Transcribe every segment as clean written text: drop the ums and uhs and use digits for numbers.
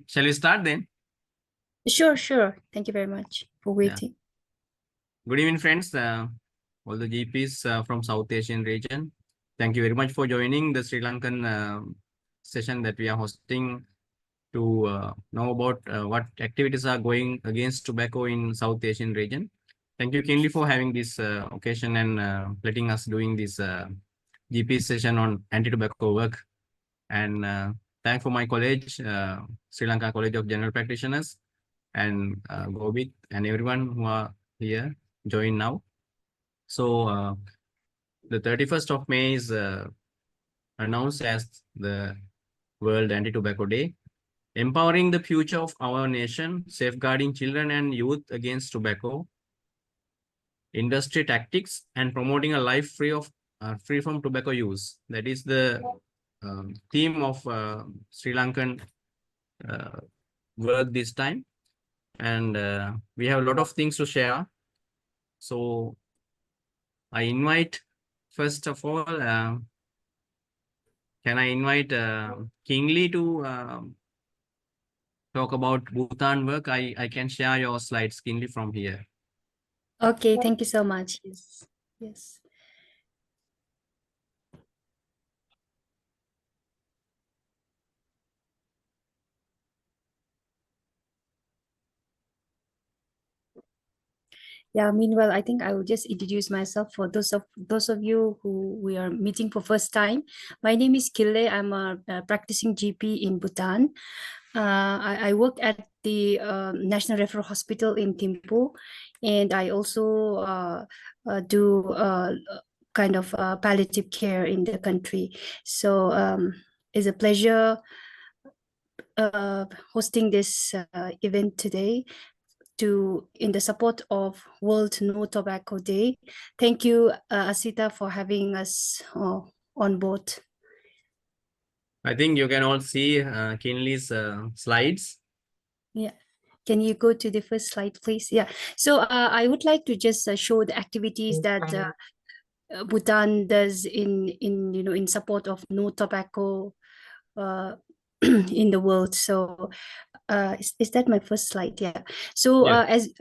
Shall we start then? Sure. Thank you very much for waiting. Good evening, friends. All the GPs from South Asian region. Thank you very much for joining the Sri Lankan session that we are hosting to know about what activities are going against tobacco in South Asian region. Thank you kindly for having this occasion and letting us doing this GP session on anti-tobacco work. And thank for my college, Sri Lanka College of General Practitioners, and Gobit and everyone who are here join now. So the 31st of May is announced as the World Anti-Tobacco Day, empowering the future of our nation, safeguarding children and youth against tobacco, industry tactics, and promoting a life free from tobacco use. That is the theme of Sri Lankan work this time. And we have a lot of things to share. So I invite, first of all, can I invite Kingsley to talk about Bhutan work? I can share your slides, Kingsley, from here. Okay, thank you so much. Yes. Yeah, meanwhile, I think I will just introduce myself for those of you who we are meeting for first time. My name is Kille. I'm a practicing GP in Bhutan. I work at the National Referral Hospital in Thimphu, and I also do kind of palliative care in the country. So it's a pleasure hosting this event today in the support of World No Tobacco Day. Thank you, Asita, for having us on board. I think you can all see Kingsley's slides. Yeah. Can you go to the first slide, please? Yeah. So I would like to just show the activities that Bhutan does in support of no tobacco in the world. So is that my first slide? Yeah. So as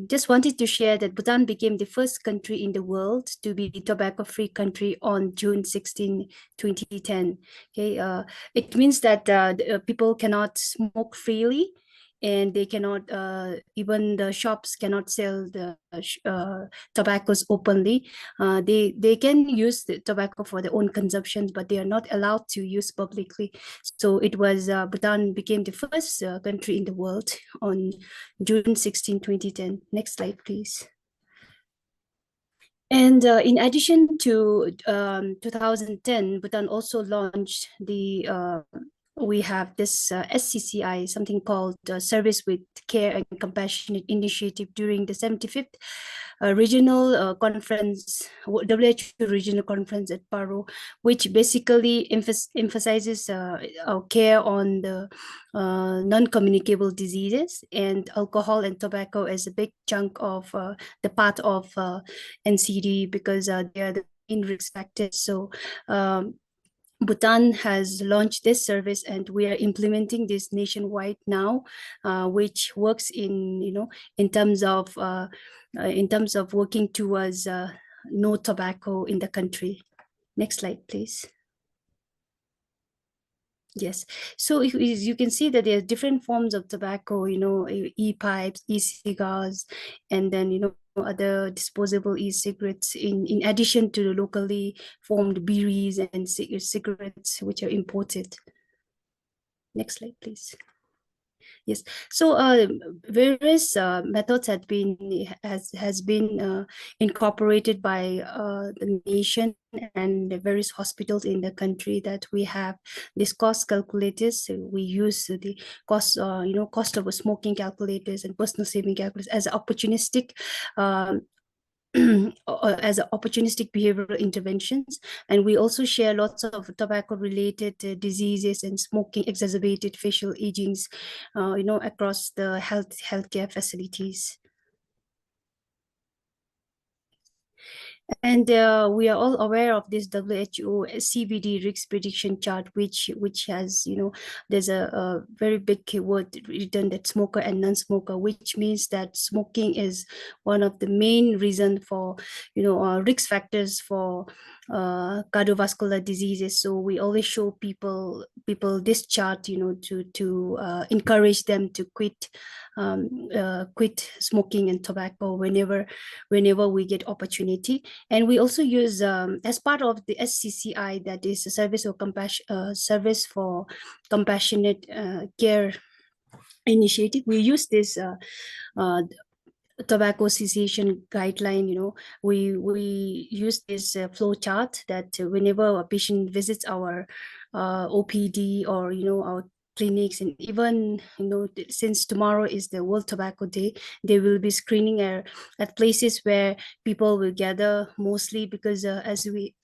just wanted to share that Bhutan became the first country in the world to be tobacco-free country on June 16, 2010. Okay. It means that people cannot smoke freely, and they cannot even the shops cannot sell the tobaccos openly. They can use the tobacco for their own consumption, but they are not allowed to use publicly. So it was Bhutan became the first country in the world on June 16, 2010. Next slide, please. And in addition to 2010, Bhutan also launched we have this SCCI, something called Service with Care and Compassionate Initiative during the 75th regional conference, WHO regional conference at Paro, which basically emphasizes our care on the non-communicable diseases, and alcohol and tobacco as a big chunk of the part of NCD, because they are the main risk factors. So Bhutan has launched this service, and we are implementing this nationwide now, which works in terms of working towards no tobacco in the country. Next slide, please. Yes, so you can see that there are different forms of tobacco, e-pipes, e-cigars, and then other disposable e-cigarettes in addition to the locally formed beeries and cigarettes which are imported. Next slide, please. Yes, so various methods has been incorporated by the nation and the various hospitals in the country, that we have these cost calculators. So we use the cost of a smoking calculators and personal saving calculators as opportunistic opportunistic behavioral interventions. And we also share lots of tobacco related diseases and smoking exacerbated facial agings across the healthcare facilities. And we are all aware of this WHO CVD risk prediction chart, which has, there's a very big word written that smoker and non-smoker, which means that smoking is one of the main reason for, risk factors for cardiovascular diseases. So we always show people this chart, to encourage them to quit smoking and tobacco whenever we get opportunity. And we also use, as part of the SCCI, that is a service for compassionate care initiative. We use this tobacco cessation guideline. We use this flow chart that whenever a patient visits our OPD, or our clinics, and even since tomorrow is the World Tobacco Day, they will be screening at places where people will gather, mostly because as we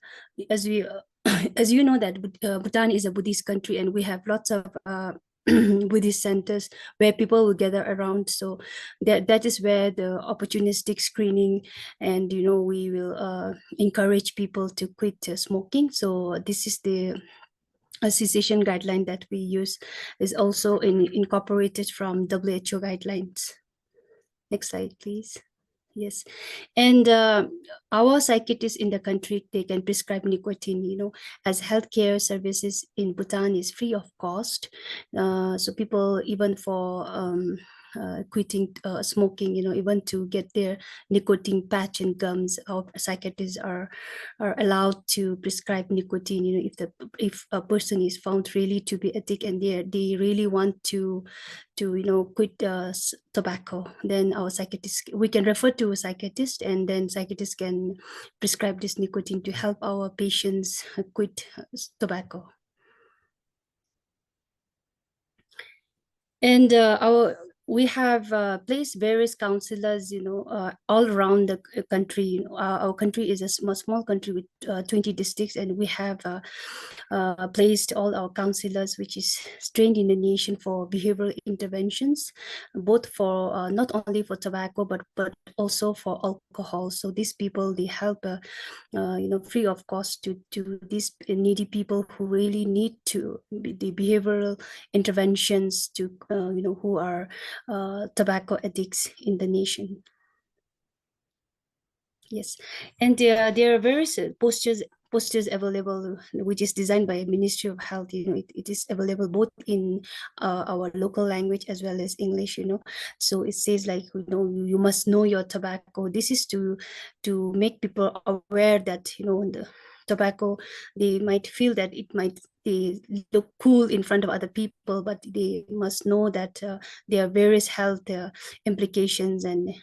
as you know that Bhutan is a Buddhist country, and we have lots of Buddhist centers where people will gather around. So that is where the opportunistic screening, and we will encourage people to quit smoking. So this is the cessation guideline that we use, is also incorporated from WHO guidelines. Next slide, please. Yes. And our psychiatrists in the country, they can prescribe nicotine, as healthcare services in Bhutan is free of cost. So people, even for quitting smoking, even to get their nicotine patch and gums, our psychiatrists are allowed to prescribe nicotine. If a person is found really to be addicted, and they really want to quit tobacco, then our psychiatrist, we can refer to a psychiatrist, and then psychiatrists can prescribe this nicotine to help our patients quit tobacco. And we have placed various counselors, all around the country. Our country is a small country with 20 districts, and we have placed all our counselors, which is trained in the nation for behavioral interventions, both for not only for tobacco, but also for alcohol. So these people, they help free of cost to these needy people who really need to the behavioral interventions to who are tobacco addicts in the nation. Yes, and there are various posters available, which is designed by Ministry of Health. It is available both in our local language as well as English. So it says, like, you must know your tobacco. This is to make people aware that the tobacco, they might feel that they look cool in front of other people, but they must know that there are various health implications and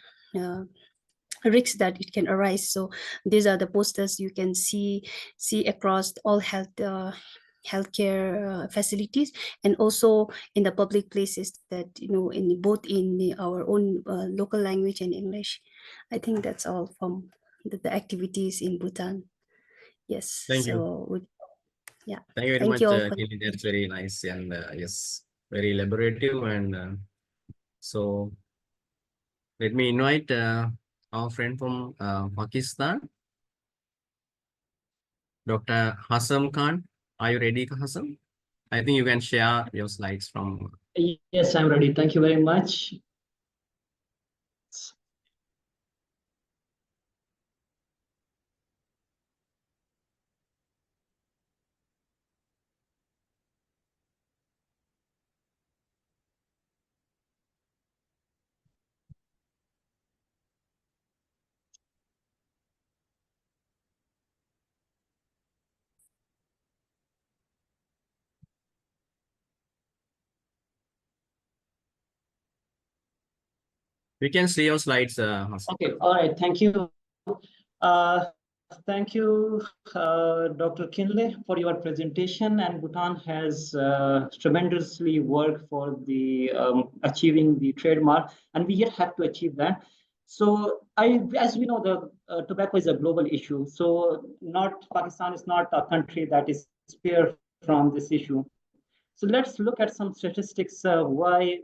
risks that it can arise. So these are the posters you can see across all healthcare facilities, and also in the public places, that in both in our own local language and English. I think that's all from the activities in Bhutan. Yes. Thank you. So yeah. Thank you very Thank much, you all. Kelly. That's very nice, and yes, very elaborative. And so let me invite our friend from Pakistan, Dr. Hassam Khan. Are you ready, Hassam? I think you can share your slides from. Yes, I'm ready. Thank you very much. We can see your slides, Hassam. Okay, all right. Thank you. Thank you, Dr. Kinley, for your presentation. And Bhutan has tremendously worked for the achieving the trademark, and we yet have to achieve that. So, as we know, the tobacco is a global issue. So, Pakistan is not a country that is spared from this issue. So, let's look at some statistics why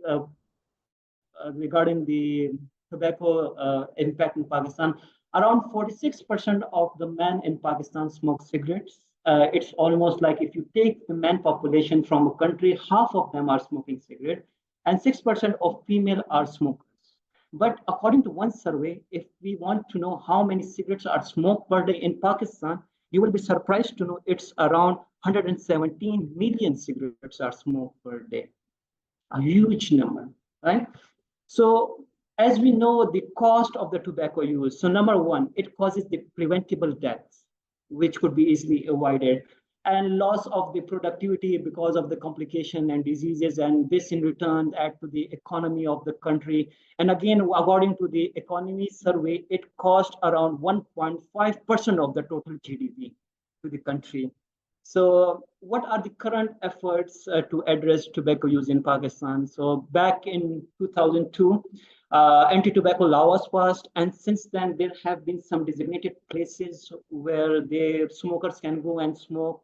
regarding the tobacco impact in Pakistan. Around 46% of the men in Pakistan smoke cigarettes. It's almost like if you take the men population from a country, half of them are smoking cigarette, and 6% of female are smokers. But according to one survey, if we want to know how many cigarettes are smoked per day in Pakistan, you will be surprised to know it's around 117 million cigarettes are smoked per day. A huge number, right? So as we know, the cost of the tobacco use. So number one, it causes the preventable deaths, which could be easily avoided, and loss of the productivity because of the complication and diseases, and this in return add to the economy of the country. And again, according to the economy survey, it cost around 1.5% of the total GDP to the country. So what are the current efforts to address tobacco use in Pakistan? So back in 2002, anti-tobacco law was passed, and since then there have been some designated places where the smokers can go and smoke.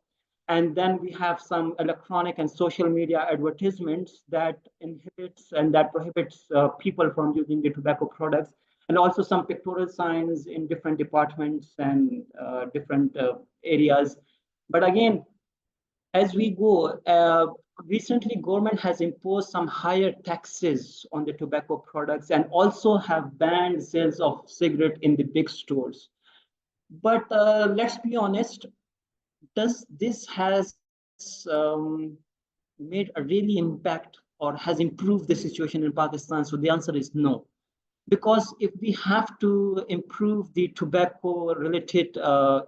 And then we have some electronic and social media advertisements that inhibits and that prohibits people from using the tobacco products, and also some pictorial signs in different departments and different areas. But again, as we go, recently government has imposed some higher taxes on the tobacco products and also have banned sales of cigarette in the big stores. But let's be honest, does this has made a really impact or has improved the situation in Pakistan? So the answer is no. Because if we have to improve the tobacco related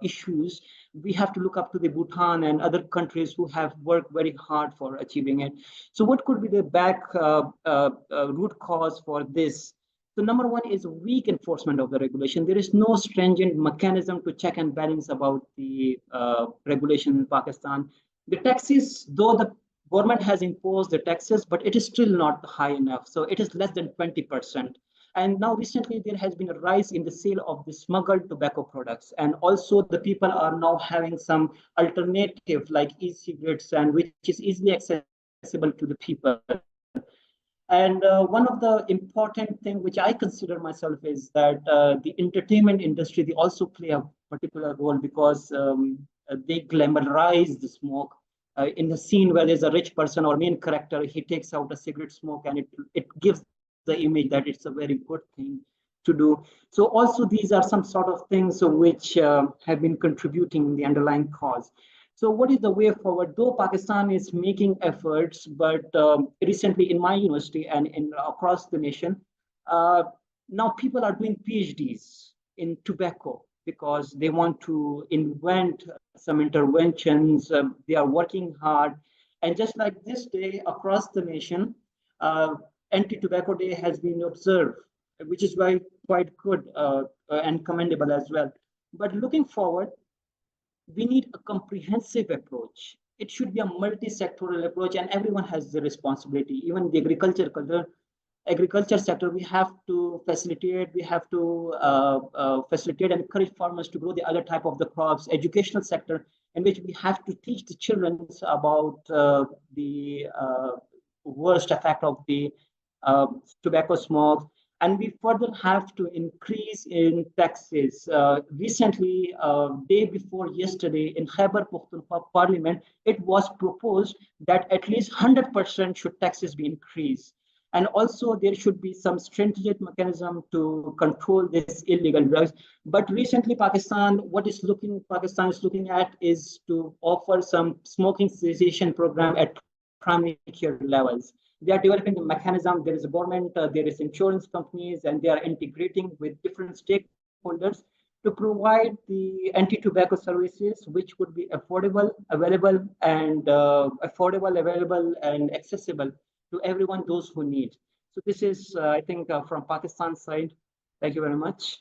issues, we have to look up to the Bhutan and other countries who have worked very hard for achieving it. So what could be the root cause for this? So number one is weak enforcement of the regulation. There is no stringent mechanism to check and balance about the regulation in Pakistan. The taxes, though the government has imposed the taxes, but it is still not high enough. So it is less than 20%. And now recently there has been a rise in the sale of the smuggled tobacco products. And also the people are now having some alternative like e-cigarettes, and which is easily accessible to the people. And one of the important thing which I consider myself is that the entertainment industry, they also play a particular role because they glamorize the smoke. In the scene where there's a rich person or main character, he takes out a cigarette smoke, and it gives the image that it's a very good thing to do. So also these are some sort of things which have been contributing in the underlying cause. So what is the way forward? Though Pakistan is making efforts, but recently in my university and across the nation, now people are doing PhDs in tobacco because they want to invent some interventions. They are working hard. And just like this day across the nation, Anti-Tobacco Day has been observed, which is quite good and commendable as well. But looking forward, we need a comprehensive approach. It should be a multi-sectoral approach, and everyone has the responsibility. Even the agriculture sector, we have to facilitate. We have to facilitate and encourage farmers to grow the other type of the crops. Educational sector, in which we have to teach the children about the worst effect of the tobacco smoke. And we further have to increase in taxes. Recently, day before yesterday, in Khyber Pakhtunkhwa Parliament, it was proposed that at least 100% should taxes be increased. And also there should be some stringent mechanism to control this illegal drugs. But recently, Pakistan is looking at is to offer some smoking cessation program at primary care levels. They are developing a mechanism. There is a government, there is insurance companies, and they are integrating with different stakeholders to provide the anti-tobacco services, which would be affordable, available, and accessible to everyone, those who need. So this is, I think, from Pakistan's side. Thank you very much.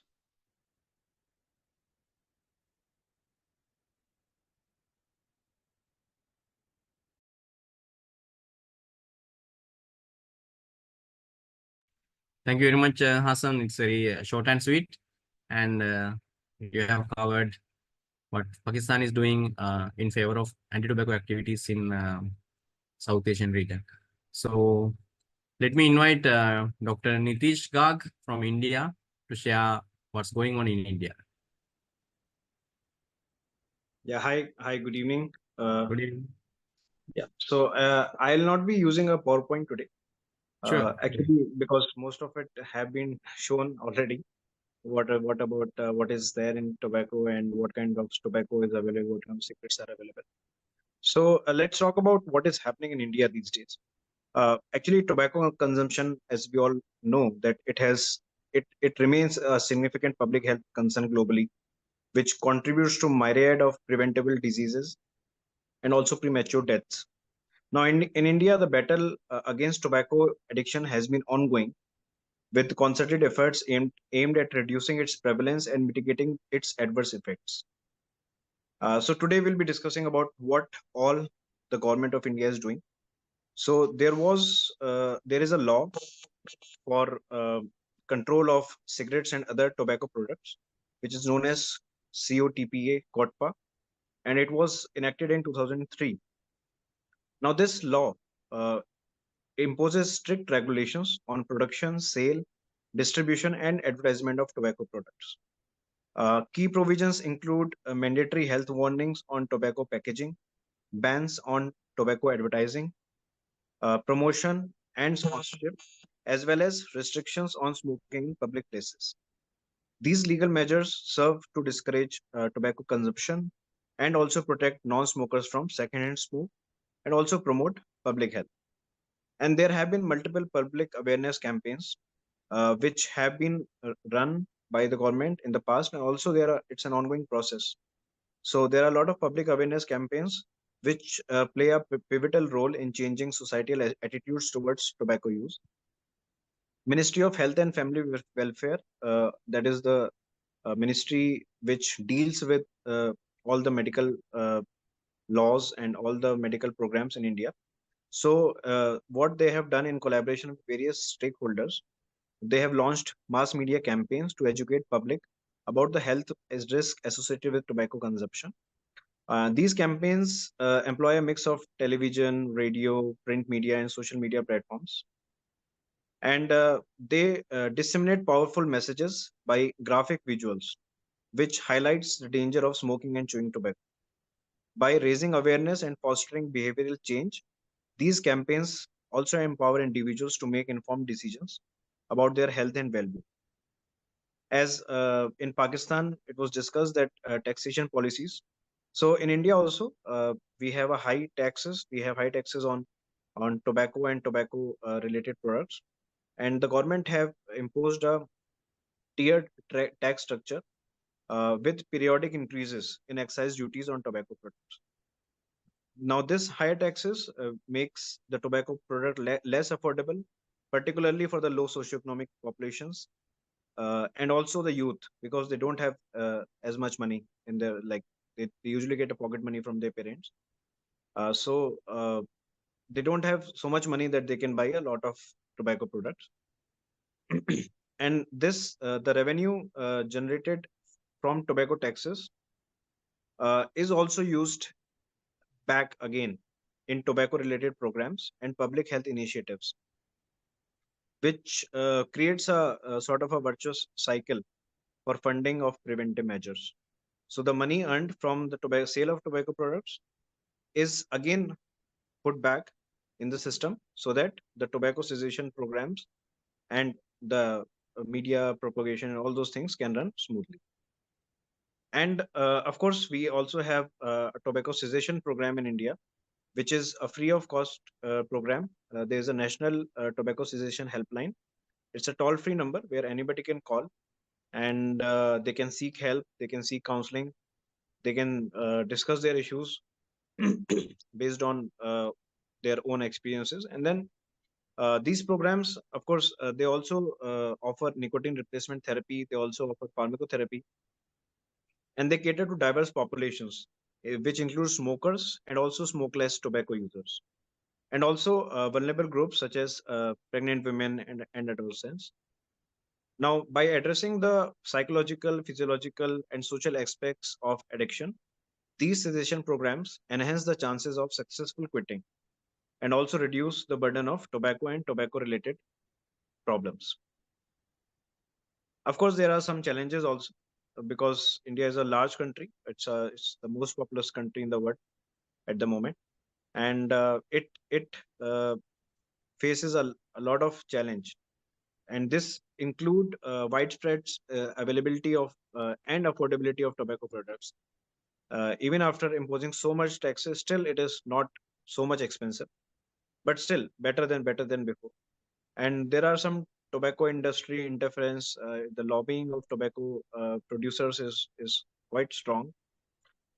Thank you very much, Hassan. It's very short and sweet, and you have covered what Pakistan is doing in favor of anti-tobacco activities in South Asian region. So let me invite Dr. Nitish Garg from India to share what's going on in India. Yeah, hi, good evening. Good evening. Yeah, so I'll not be using a PowerPoint today. Sure. Actually, because most of it have been shown already. What about what is there in tobacco and what kind of tobacco is available, what kind of secrets are available. So let's talk about what is happening in India these days. Actually, tobacco consumption, as we all know, that it remains a significant public health concern globally, which contributes to myriad of preventable diseases and also premature deaths. Now, in India, the battle against tobacco addiction has been ongoing, with concerted efforts aimed at reducing its prevalence and mitigating its adverse effects. So today we'll be discussing about what all the government of India is doing. So there is a law for control of cigarettes and other tobacco products, which is known as COTPA, COTPA, and it was enacted in 2003. Now, this law uh, imposes strict regulations on production, sale, distribution, and advertisement of tobacco products. Key provisions include mandatory health warnings on tobacco packaging, bans on tobacco advertising, promotion and sponsorship, as well as restrictions on smoking in public places. These legal measures serve to discourage tobacco consumption and also protect non smokers from secondhand smoke and also promote public health. And there have been multiple public awareness campaigns which have been run by the government in the past, and also it's an ongoing process. So there are a lot of public awareness campaigns which play a pivotal role in changing societal attitudes towards tobacco use. Ministry of Health and Family Welfare, that is the ministry which deals with all the medical laws and all the medical programs in India. So what they have done in collaboration with various stakeholders, they have launched mass media campaigns to educate public about the health as risk associated with tobacco consumption. These campaigns employ a mix of television, radio, print media, and social media platforms, and they disseminate powerful messages by graphic visuals, which highlights the danger of smoking and chewing tobacco. By raising awareness and fostering behavioral change, these campaigns also empower individuals to make informed decisions about their health and well-being. As in Pakistan, it was discussed that taxation policies. So in India also, we have a high taxes. We have high taxes on tobacco and tobacco related products, and the government have imposed a tiered tax structure with periodic increases in excise duties on tobacco products. Now, this higher taxes makes the tobacco product less affordable, particularly for the low socioeconomic populations and also the youth, because they don't have as much money in their they usually get a pocket money from their parents. So they don't have so much money that they can buy a lot of tobacco products. And this the revenue generated from tobacco taxes is also used back again in tobacco related programs and public health initiatives, which creates a sort of a virtuous cycle for funding of preventive measures. So the money earned from the sale of tobacco products is again put back in the system so that the tobacco cessation programs and the media propagation and all those things can run smoothly. And of course, we also have a tobacco cessation program in India, which is a free of cost program. There is a national tobacco cessation helpline. It's a toll free number where anybody can call and they can seek help, they can seek counseling, they can discuss their issues based on their own experiences. And then these programs, of course, they also offer nicotine replacement therapy, they also offer pharmacotherapy, and they cater to diverse populations, which include smokers and also smokeless tobacco users, and also vulnerable groups such as pregnant women and adolescents. Now, by addressing the psychological, physiological, and social aspects of addiction, these cessation programs enhance the chances of successful quitting and also reduce the burden of tobacco and tobacco related problems. Of course, there are some challenges also because India is a large country. It's the most populous country in the world at the moment, and it faces a lot of challenge, and this include widespread availability of and affordability of tobacco products. Even after imposing so much taxes, still it is not so much expensive, but still better than before. And there are some tobacco industry interference. The lobbying of tobacco producers is quite strong,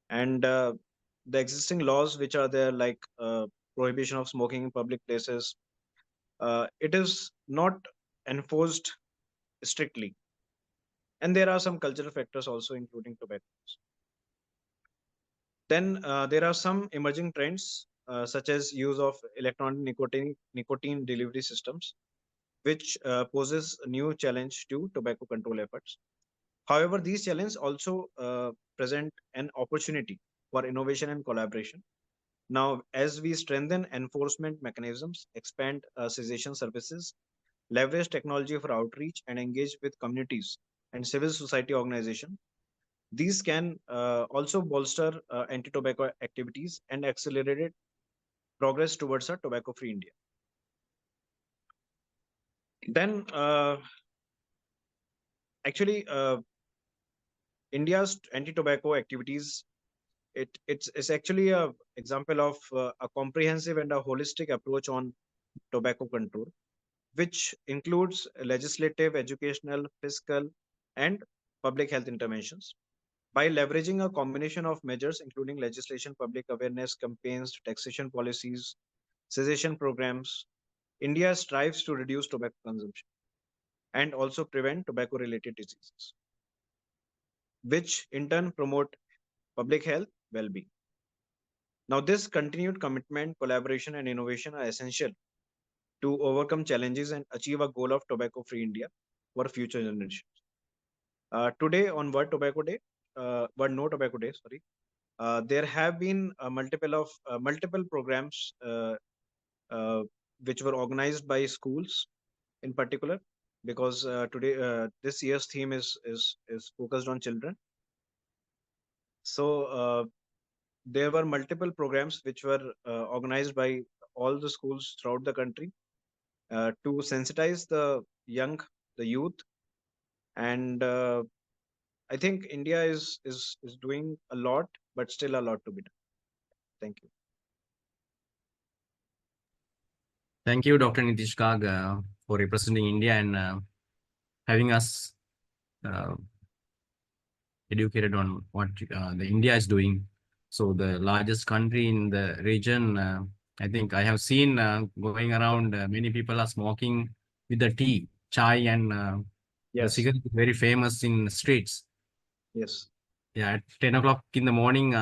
and the existing laws which are there, like prohibition of smoking in public places, it is not enforced strictly. And there are some cultural factors also, including tobacco. Then there are some emerging trends, such as use of electronic nicotine delivery systems, which poses a new challenge to tobacco control efforts. However, these challenges also present an opportunity for innovation and collaboration. Now, as we strengthen enforcement mechanisms, expand cessation services, leverage technology for outreach, and engage with communities and civil society organizations, these can also bolster anti-tobacco activities and accelerate progress towards a tobacco-free India. Then, actually, India's anti-tobacco activities, it's actually a example of a comprehensive and a holistic approach on tobacco control, which includes legislative, educational, fiscal, and public health interventions. By leveraging a combination of measures, including legislation, public awareness campaigns, taxation policies, cessation programs, India strives to reduce tobacco consumption and also prevent tobacco-related diseases, which in turn promote public health well-being. Now, this continued commitment, collaboration, and innovation are essential to overcome challenges and achieve a goal of tobacco-free India for future generations. Today, on World No Tobacco Day, sorry, there have been multiple programs which were organized by schools in particular, because today this year's theme is focused on children. So there were multiple programs which were organized by all the schools throughout the country to sensitize the youth, and I think India is doing a lot, but still a lot to be done. Thank you. Thank you, Dr. Nitish Kag, for representing India and having us educated on what the India is doing. So the largest country in the region, I think I have seen going around, many people are smoking with the tea, chai, and the Yes. cigarette is very famous in streets. Yes. Yeah, at 10 o'clock in the morning,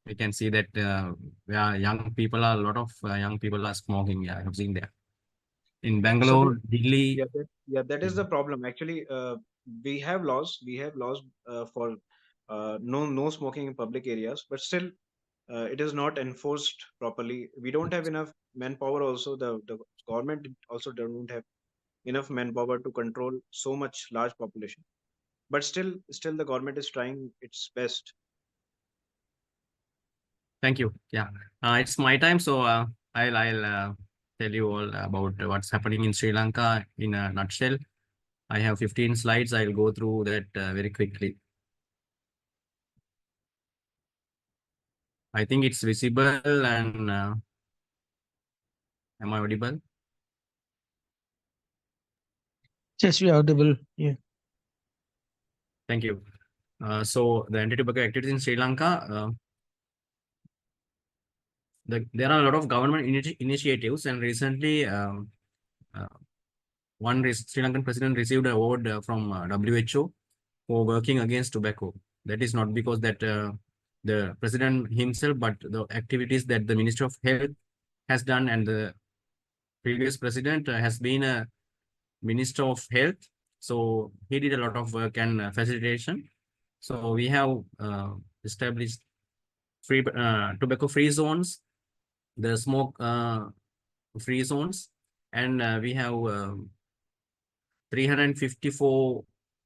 we can see that where young people are, a lot of young people are smoking. Yeah, I have seen that. In Bangalore, Delhi. That is the problem. Actually, we have laws for no smoking in public areas, but still it is not enforced properly. We don't have enough manpower. Also, the government also don't have enough manpower to control so much large population. But still the government is trying its best. Thank you. Yeah, it's my time, so I'll tell you all about what's happening in Sri Lanka in a nutshell. I have 15 slides. I'll go through that very quickly. I think it's visible, and am I audible? Yes, we are audible. Yeah. Thank you. So the anti-tobacco activities in Sri Lanka, there are a lot of government initiatives, and recently Sri Lankan president received an award from WHO for working against tobacco. That is not because that the president himself, but the activities that the Ministry of Health has done, and the previous president has been a Minister of Health. So he did a lot of work and facilitation. So we have established tobacco-free zones, the smoke-free zones, and we have 354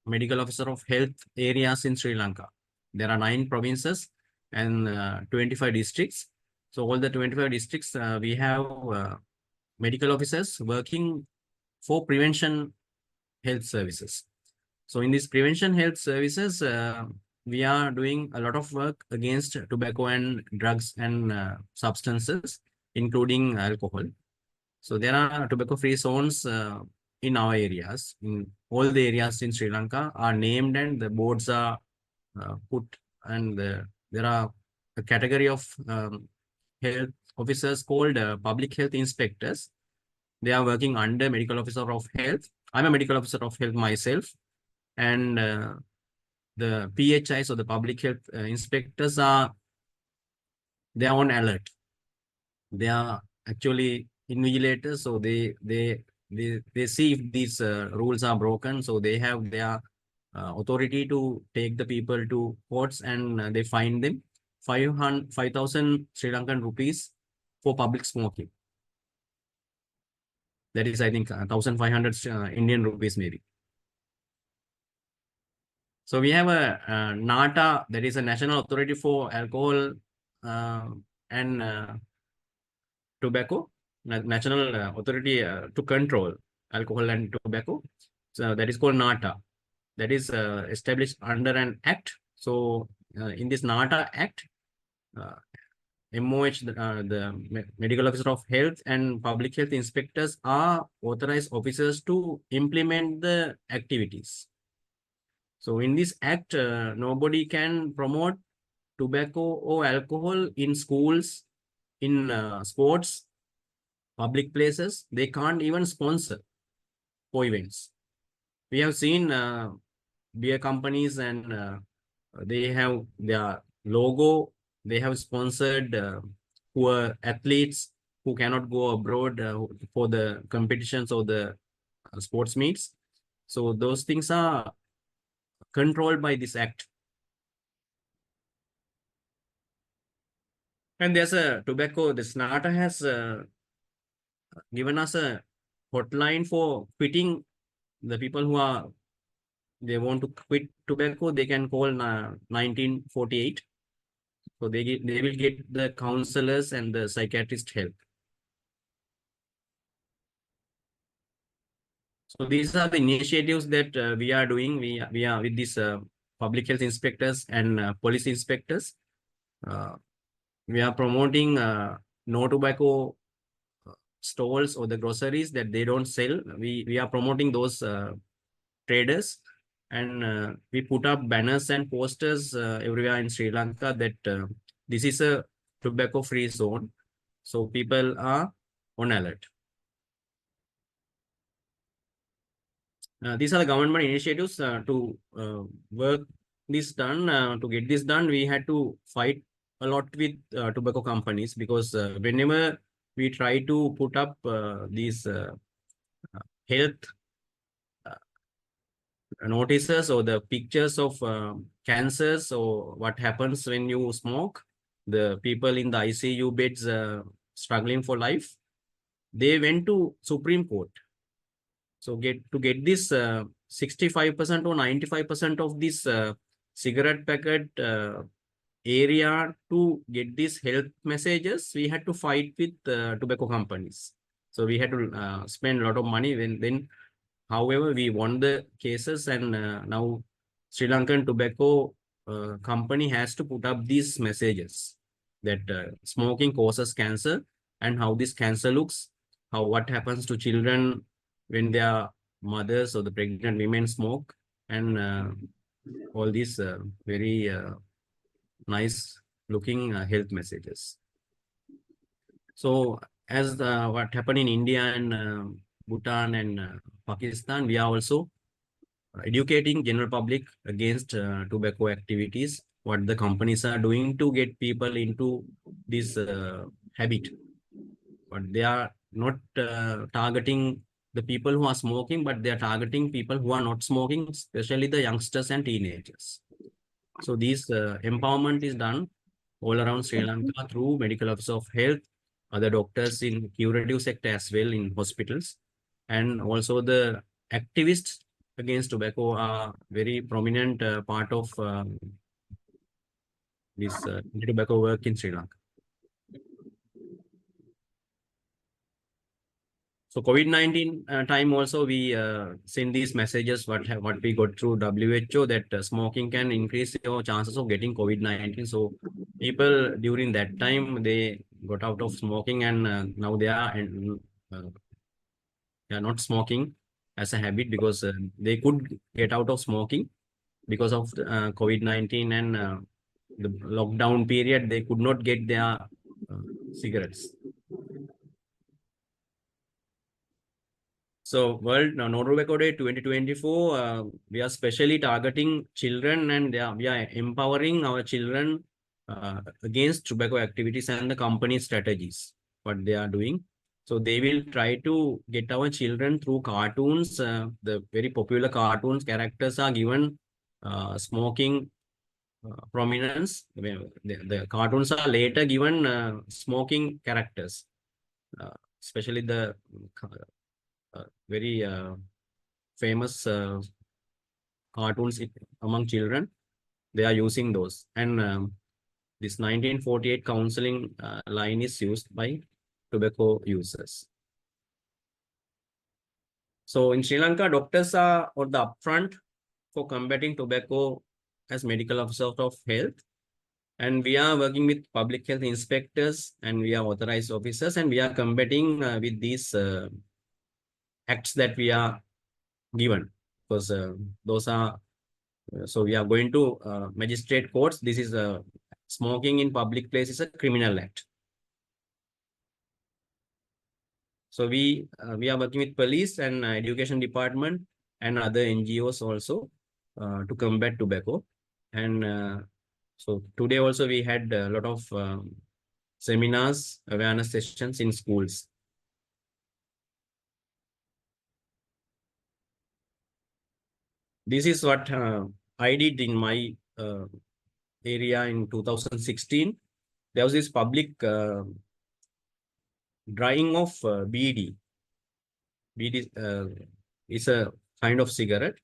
medical officer of health areas in Sri Lanka. There are 9 provinces and 25 districts. So all the 25 districts, we have medical officers working for prevention health services. So in these prevention health services, we are doing a lot of work against tobacco and drugs and substances, including alcohol. So there are tobacco-free zones in our areas. In all the areas in Sri Lanka are named and the boards are put, and there are a category of health officers called public health inspectors. They are working under medical officer of health. I'm a medical officer of health myself, and the PHIs or the public health inspectors they are on alert. They are actually invigilators, so they see if these rules are broken. So they have their authority to take the people to courts, and they fine them 5,000 Sri Lankan rupees for public smoking. That is, I think, 1,500 Indian rupees maybe. So we have a NATA, that is a National Authority for Alcohol and Tobacco, National Authority to Control Alcohol and Tobacco. So that is called NATA. That is established under an act. So in this NATA Act, MOH, the Medical Officer of Health and Public Health Inspectors are authorized officers to implement the activities. So in this act, nobody can promote tobacco or alcohol in schools, in sports, public places. They can't even sponsor for events. We have seen beer companies, and they have their logo. They have sponsored poor athletes who cannot go abroad for the competitions or the sports meets. So those things are controlled by this act. And there's a tobacco, the NATA has given us a hotline for quitting. The people who they want to quit tobacco, they can call 1948. So they will get the counselors and the psychiatrist help. So these are the initiatives that we are doing. We are with these public health inspectors and police inspectors. We are promoting no tobacco stalls or the groceries that they don't sell. We are promoting those traders, and we put up banners and posters everywhere in Sri Lanka that this is a tobacco-free zone. So people are on alert. These are the government initiatives to work this done. To get this done, we had to fight a lot with tobacco companies, because whenever we try to put up these health notices or the pictures of cancers or what happens when you smoke, the people in the ICU beds struggling for life, they went to Supreme Court. So to get this 65% or 95% of this cigarette packet area to get these health messages, we had to fight with tobacco companies. So we had to spend a lot of money. Then, however, we won the cases, and now Sri Lankan Tobacco Company has to put up these messages that smoking causes cancer, and how this cancer looks, what happens to children when their mothers or the pregnant women smoke, and all these very nice looking health messages. So as what happened in India and Bhutan and Pakistan, we are also educating general public against tobacco activities, what the companies are doing to get people into this habit. But they are not targeting the people who are smoking, but they are targeting people who are not smoking, especially the youngsters and teenagers. So this empowerment is done all around Sri Lanka through Medical Office of Health, other doctors in curative sector as well in hospitals, and also the activists against tobacco are very prominent part of this anti-tobacco work in Sri Lanka. So COVID-19 time also we send these messages what we got through WHO that smoking can increase your chances of getting COVID-19. So people during that time they got out of smoking and now they are not smoking as a habit because they could get out of smoking because of COVID-19 and the lockdown period. They could not get their cigarettes. So World No Tobacco Day 2024, we are specially targeting children and we are empowering our children against tobacco activities and the company strategies, what they are doing. So they will try to get our children through cartoons. The very popular cartoons characters are given smoking prominence. The cartoons are later given smoking characters, especially the very famous cartoons among children. They are using those. And this 1948 counseling line is used by tobacco users. So in Sri Lanka, doctors are on the upfront for combating tobacco as medical officers of health. And we are working with public health inspectors and we are authorized officers and we are combating with these acts that we are given, because those are so we are going to magistrate courts. This is smoking in public place is a criminal act. So we are working with police and education department and other NGOs also to combat tobacco. And so today also we had a lot of seminars, awareness sessions in schools. This is what I did in my area in 2016. There was this public drying of BD. BD is a kind of cigarette.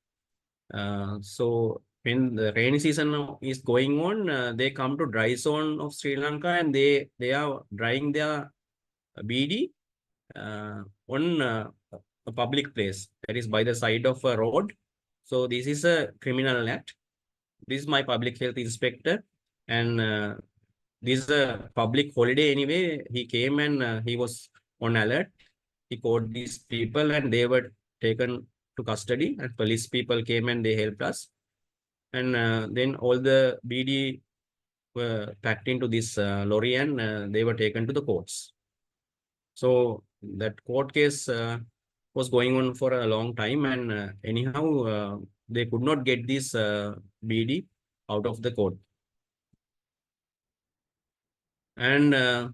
So when the rainy season is going on, they come to dry zone of Sri Lanka and they are drying their BD on a public place, that is by the side of a road. So this is a criminal act. This is my public health inspector, and this is a public holiday anyway. He came and he was on alert. He caught these people and they were taken to custody, and police people came and they helped us. And then all the BD were packed into this lorry and they were taken to the courts. So that court case was going on for a long time, and anyhow they could not get this BD out of the court. And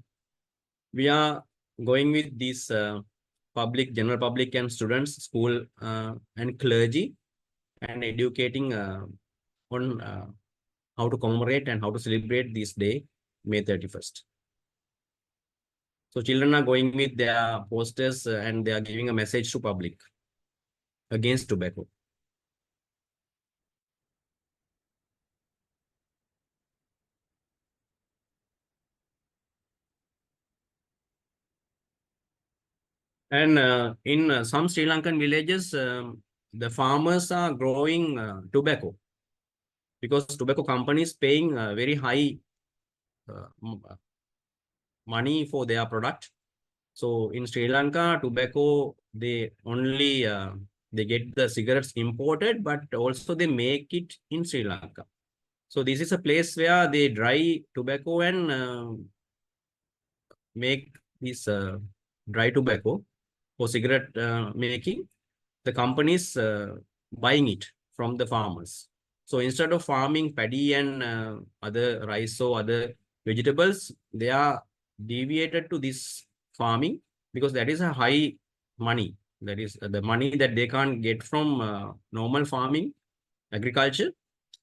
we are going with these general public and students, school and clergy, and educating on how to commemorate and how to celebrate this day, May 31st. So children are going with their posters and they are giving a message to public against tobacco. And in some Sri Lankan villages, the farmers are growing tobacco because tobacco companies paying very high money for their product. So in Sri Lanka, tobacco, they only they get the cigarettes imported, but also they make it in Sri Lanka. So this is a place where they dry tobacco and make this dry tobacco for cigarette making. The companies buying it from the farmers. So instead of farming paddy and other rice or other vegetables, they are deviated to this farming because that is a high money. That is the money that they can't get from normal farming, agriculture,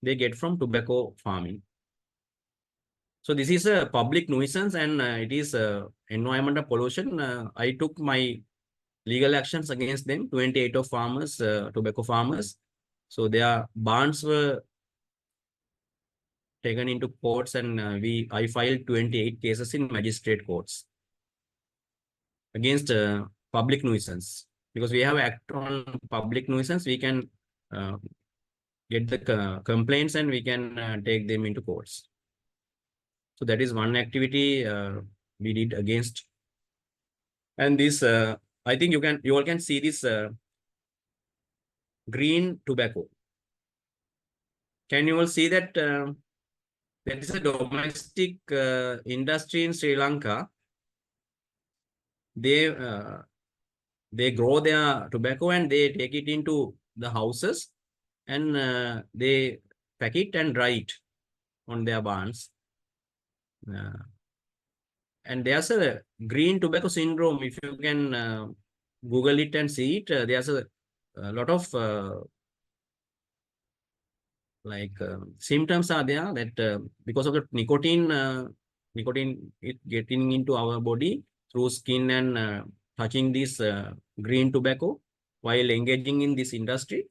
they get from tobacco farming. So this is a public nuisance and it is environmental pollution. I took my legal actions against them, 28 of farmers, tobacco farmers. So their bonds were taken into courts, and I filed 28 cases in magistrate courts against public nuisance. Because we have act on public nuisance, we can get the complaints and we can take them into courts. So that is one activity we did against. And this, I think you all can see this green tobacco. Can you all see that? That is a domestic industry in Sri Lanka. They grow their tobacco and they take it into the houses, and they pack it and dry it on their barns. And there's a green tobacco syndrome. If you can Google it and see it, there's a lot of symptoms are there that because of the nicotine it getting into our body through skin and touching this green tobacco while engaging in this industry,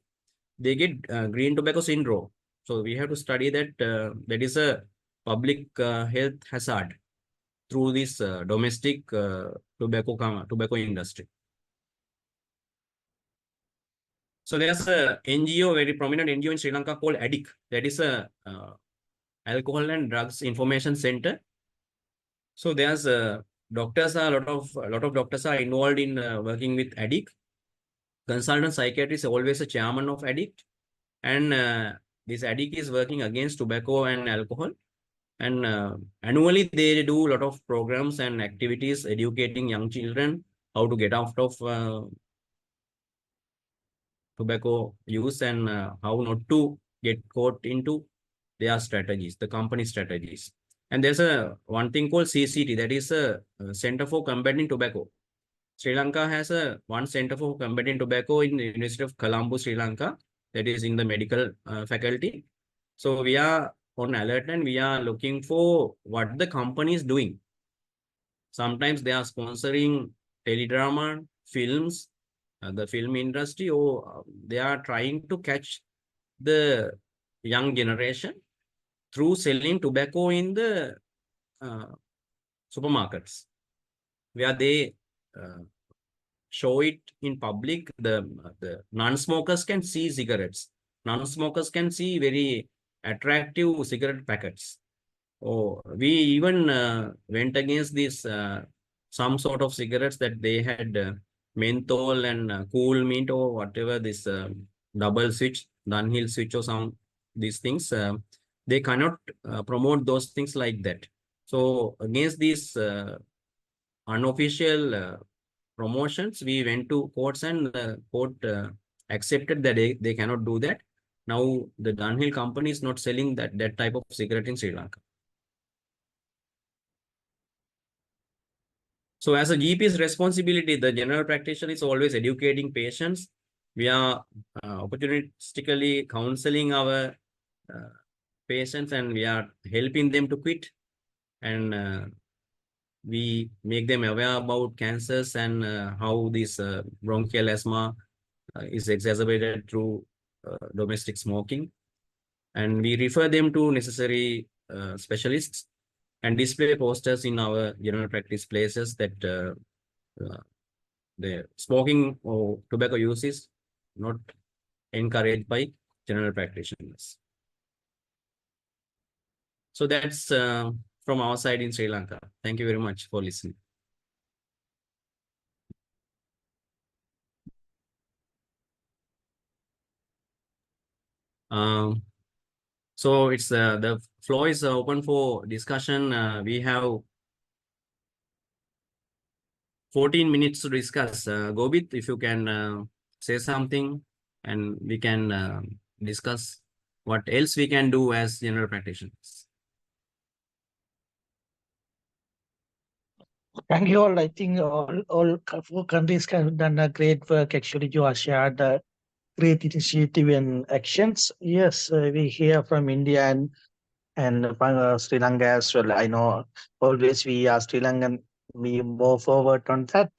they get green tobacco syndrome. So we have to study that. That is a public health hazard through this domestic tobacco industry. So there's a NGO, very prominent NGO in Sri Lanka called ADDIC. That is a alcohol and drugs information center. So there's doctors are a lot of doctors are involved in working with ADDIC. Consultant psychiatrist is always a chairman of ADDIC, and this ADDIC is working against tobacco and alcohol. And annually they do a lot of programs and activities educating young children how to get out of tobacco use and how not to get caught into their strategies, the company strategies. And there's one thing called CCT, that is a Center for Combating Tobacco. Sri Lanka has one Center for Combating Tobacco in the University of Colombo, Sri Lanka, that is in the medical faculty. So we are on alert and we are looking for what the company is doing. Sometimes they are sponsoring teledrama, films, the film industry, or they are trying to catch the young generation through selling tobacco in the supermarkets, where they show it in public. The non-smokers can see cigarettes. Non-smokers can see very attractive cigarette packets. Oh, we even went against this some sort of cigarettes that they had menthol and cool mint or whatever, this double switch, Dunhill switch or some these things. They cannot promote those things like that. So against these unofficial promotions, we went to courts, and the court accepted that they cannot do that. Now the Dunhill company is not selling that type of cigarette in Sri Lanka. So as a GP's responsibility, the general practitioner is always educating patients. We are opportunistically counseling our patients, and we are helping them to quit. And we make them aware about cancers and how this bronchial asthma is exacerbated through domestic smoking. And we refer them to necessary specialists and display posters in our general practice places that the smoking or tobacco use is not encouraged by general practitioners. So that's from our side in Sri Lanka. Thank you very much for listening. So it's the floor is open for discussion. We have 14 minutes to discuss. Gobit, if you can say something, and we can discuss what else we can do as general practitioners. Thank you all. I think all four countries have done a great work. Actually, you have shared great initiative and actions. Yes, we hear from India and Sri Lanka as well. I know always we are Sri Lankan. We move forward on that.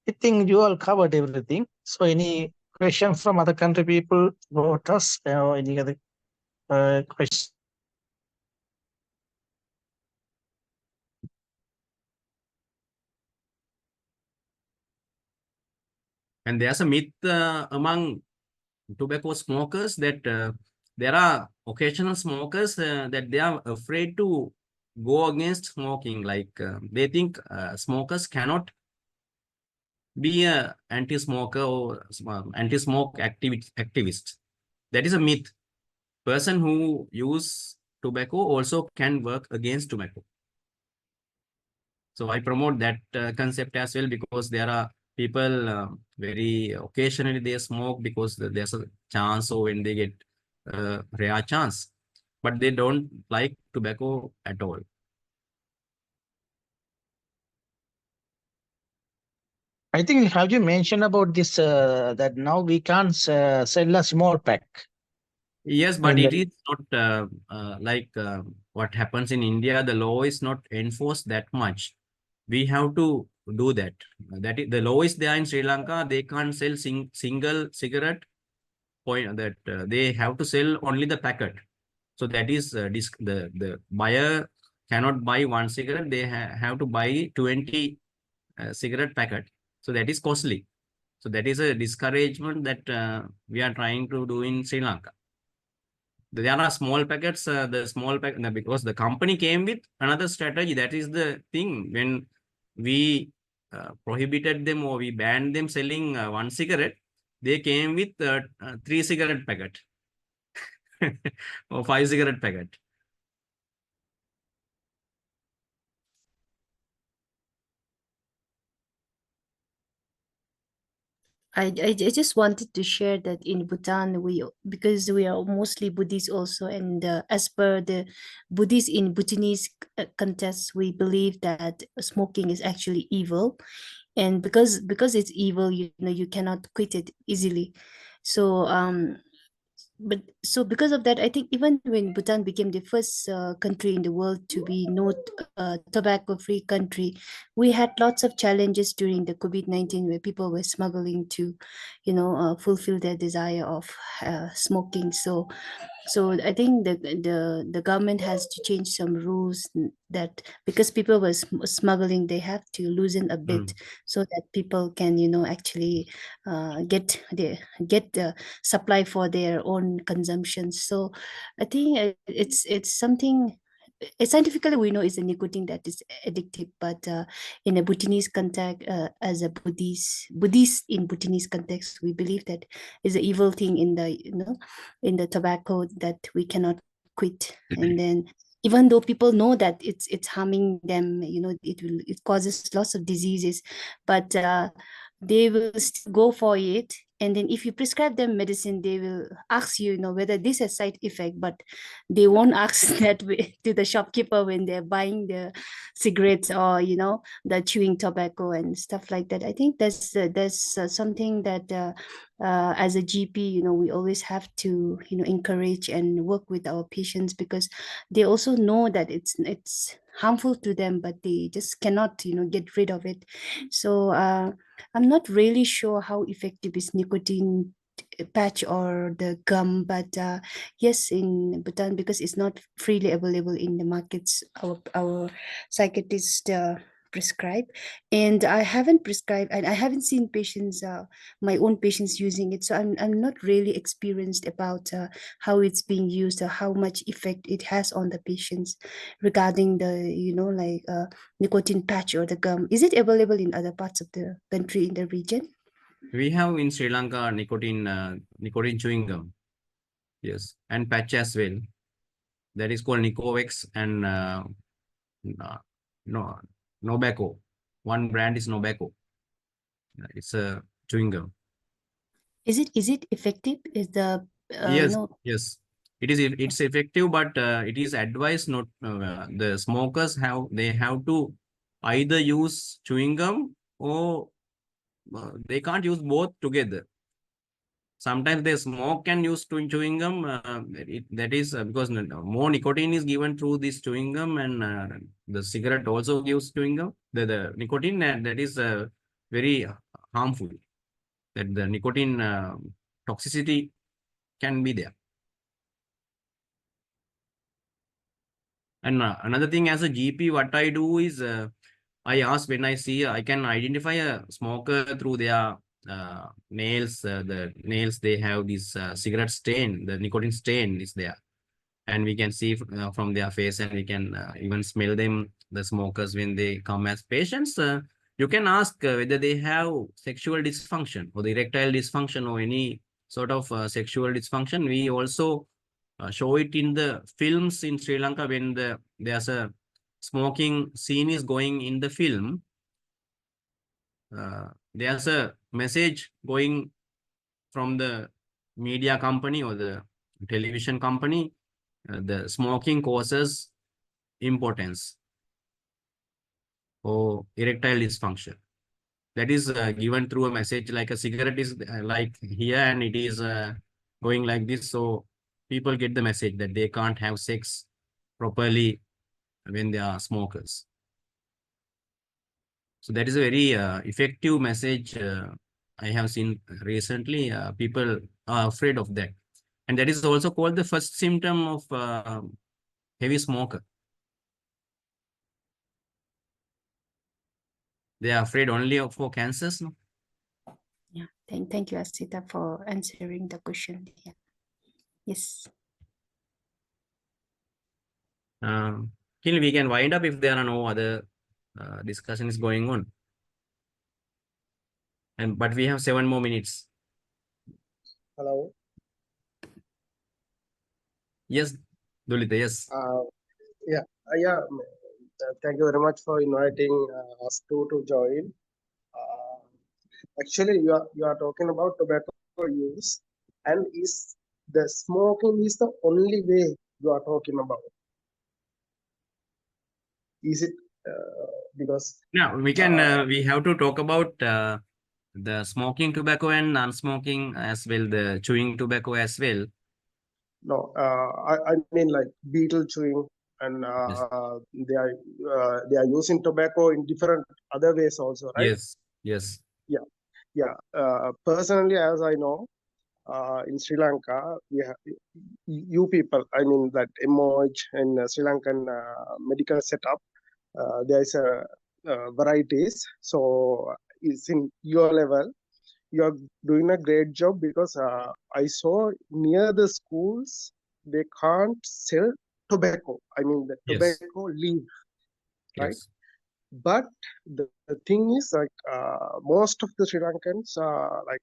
I think you all covered everything. So any questions from other country people about us? Any other questions? And there's a myth among tobacco smokers that there are occasional smokers that they are afraid to go against smoking. Like they think smokers cannot be a anti-smoker or anti-smoke activist. That is a myth. Person who use tobacco also can work against tobacco. So I promote that concept as well, because there are people very occasionally they smoke because there's a chance, or when they get rare chance, but they don't like tobacco at all. I think have you mentioned about this that now we can't sell a small pack? Yes, but And it is not like what happens in India. The law is not enforced that much. We have to do that. That is, the law is there in Sri Lanka. They can't sell single cigarette. Point that they have to sell only the packet. So that is the buyer cannot buy one cigarette. They have to buy 20 cigarette packet. So that is costly. So that is a discouragement that we are trying to do in Sri Lanka. There are small packets, the small pack, because the company came with another strategy. That is the thing. When we prohibited them or we banned them selling one cigarette, they came with 3 cigarette packet or 5 cigarette packet. I just wanted to share that in Bhutan, because we are mostly Buddhists also, and as per the Buddhists in Bhutanese context, we believe that smoking is actually evil, and because it's evil, you cannot quit it easily. So because of that, I think even when Bhutan became the first country in the world to be no tobacco free country, we had lots of challenges during the COVID-19, where people were smuggling to fulfill their desire of smoking. So I think the government has to change some rules, that because people were smuggling, they have to loosen a bit, so that people can actually get the supply for their own consumption. So I think it's something. Scientifically, we know it's a nicotine that is addictive, but in a Bhutanese context, as a Buddhist in Bhutanese context, we believe that is an evil thing in the in the tobacco that we cannot quit. And then even though people know that it's harming them, it causes lots of diseases, but they will still go for it. And then if you prescribe them medicine, they will ask whether this has side effect, but they won't ask that to the shopkeeper when they're buying the cigarettes, or the chewing tobacco and stuff like that. I think that's something that as a GP, we always have to encourage and work with our patients, because they also know that it's harmful to them, but they just cannot get rid of it. So I'm not really sure how effective is nicotine patch or the gum, but yes, in Bhutan, because it's not freely available in the markets, our psychiatrist prescribe. And I haven't prescribed, and I haven't seen patients, my own patients using it, so I'm not really experienced about how it's being used or how much effect it has on the patients regarding the like nicotine patch or the gum. Is it available in other parts of the country, in the region? We have in Sri Lanka nicotine chewing gum, yes, and patch as well. That is called Nicovex and no Nobacco. One brand is Nobacco. It's a chewing gum. Is it effective? Is the Yes, yes, it's effective, but it is advised not the smokers have to either use chewing gum, or they can't use both together. Sometimes they smoke and use chewing gum. That is because more nicotine is given through this chewing gum, and the cigarette also gives chewing gum. The nicotine, that is very harmful. that the nicotine toxicity can be there. And another thing, as a GP, what I do is I ask when I can identify a smoker through their nails. The nails, they have this cigarette stain, the nicotine stain is there. And we can see from their face, and we can even smell them, the smokers, when they come as patients. You can ask whether they have sexual dysfunction or the erectile dysfunction or any sort of sexual dysfunction. We also show it in the films in Sri Lanka when there's a smoking scene is going in the film. There's a message going from the media company or the television company. The smoking causes impotence or erectile dysfunction. That is given through a message, like a cigarette is like here, and it is going like this. So people get the message that they can't have sex properly when they are smokers. So that is a very effective message I have seen recently. People are afraid of that. And that is also called the first symptom of heavy smoker. They are afraid only for cancers. No? Yeah, thank you, Asita, for answering the question. Yeah. Yes. We can wind up if there are no other discussions going on. But we have 7 more minutes. Hello. Yes, Dulita, yes. Yeah. Thank you very much for inviting us to join. Actually, you are talking about tobacco use, and is the smoking is the only way you are talking about? Is it because? Now we can we have to talk about the smoking tobacco and non-smoking as well, the chewing tobacco as well. No, I mean like beetle chewing, and Yes. they are using tobacco in different other ways also, right? Yes, yes. Yeah. Personally, as I know, in Sri Lanka, we have you people. I mean that MOH and Sri Lankan medical setup. There is a varieties. So it's in your level. You are doing a great job, because I saw near the schools they can't sell tobacco. I mean the Yes. tobacco leaf, right? Yes. But the thing is, like most of the Sri Lankans, like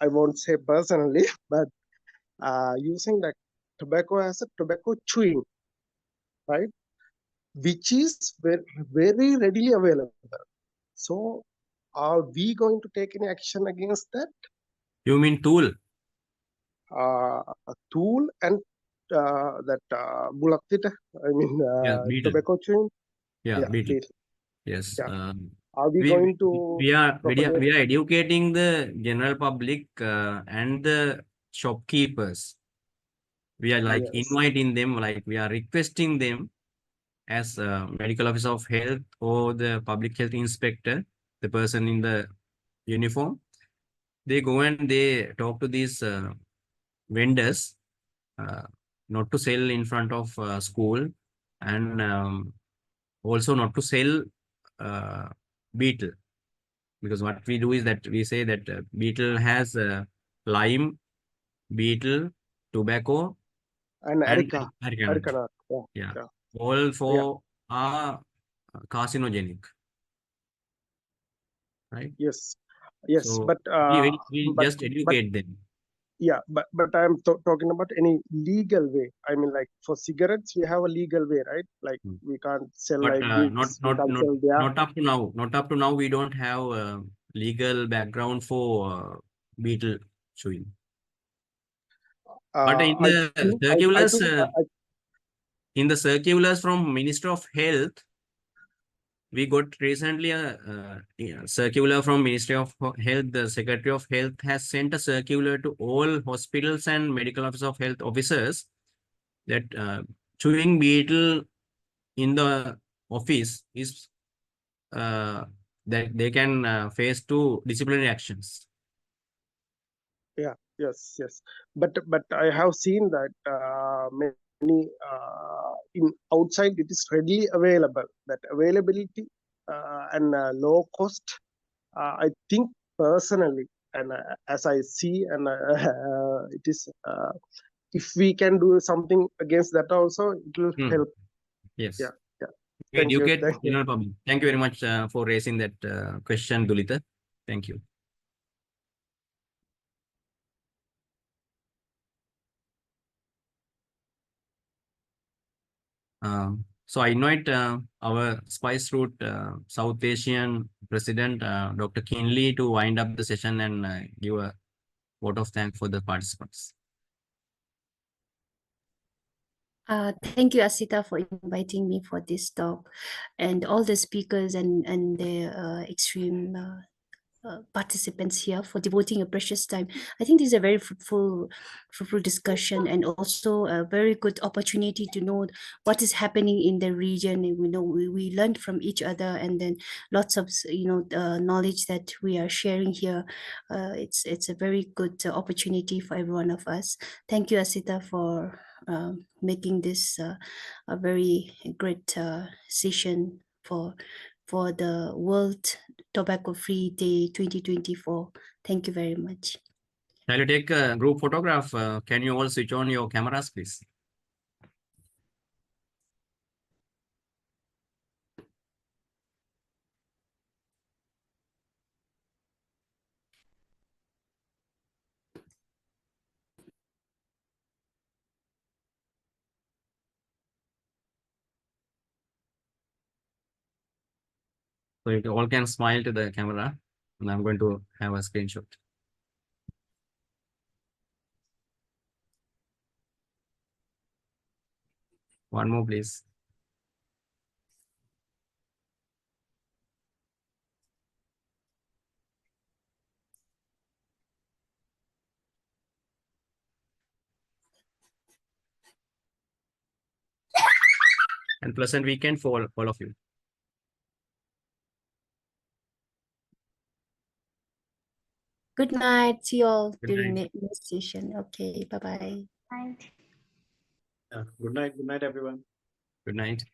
I won't say personally, but using like tobacco as a tobacco chewing, right? Which is very readily available. So, are we going to take any action against that? You mean tool? A tool and that bulaktita, I mean Yeah, beetle. tobacco chewing. Yeah, beetle. Beetle. Yes. Yeah. Are we going to we are propagate? educating the general public and the shopkeepers. We are like Yes. inviting them, like we are requesting them as medical officer of health or the public health inspector, the person in the uniform. They go and they talk to these vendors, not to sell in front of school, and also not to sell beetle. Because what we do is that we say that beetle has lime, beetle, tobacco, And and Erica. arecanut. Erica. Yeah. Yeah. All Yeah. four are carcinogenic. Right? Yes. Yes. So But we but just educate them. yeah, but I'm talking about any legal way. I mean, like for cigarettes, we have a legal way, right? Like we can't sell But like this. We can't sell there. not up to now. Not up to now. We don't have legal background for beetle chewing. But in I the think circulars, in the circulars from Ministry of Health, we got recently a circular from Ministry of Health. The Secretary of Health has sent a circular to all hospitals and medical office of health officers that chewing beetle in the office is that they can face to disciplinary actions. Yes. But I have seen that many in outside it is readily available. That availability and low cost. I think personally, and as I see, and it is if we can do something against that also, it will help. Yes. Yeah. We Thank you. educate Thank you. general public. Thank you very much for raising that question, Dulita. Thank you. So I invite our Spice Route South Asian President, Dr. Kinley, to wind up the session and give a vote of thanks for the participants. Thank you, Asita, for inviting me for this talk, and all the speakers and the extreme participants here for devoting a precious time. I think this is a very fruitful discussion, and also a very good opportunity to know what is happening in the region. And we learned from each other, and then lots of knowledge that we are sharing here. It's a very good opportunity for every one of us. Thank you, Asita, for making this a very great session for the World Tobacco Free Day 2024. Thank you very much. Shall you take a group photograph? Can you all switch on your cameras, please? So you all can smile to the camera, and I'm going to have a screenshot. One more, please. And pleasant weekend for all of you. Good night. See you all Good during night. the next session. Okay. Bye-bye. Good night. Good night, everyone. Good night.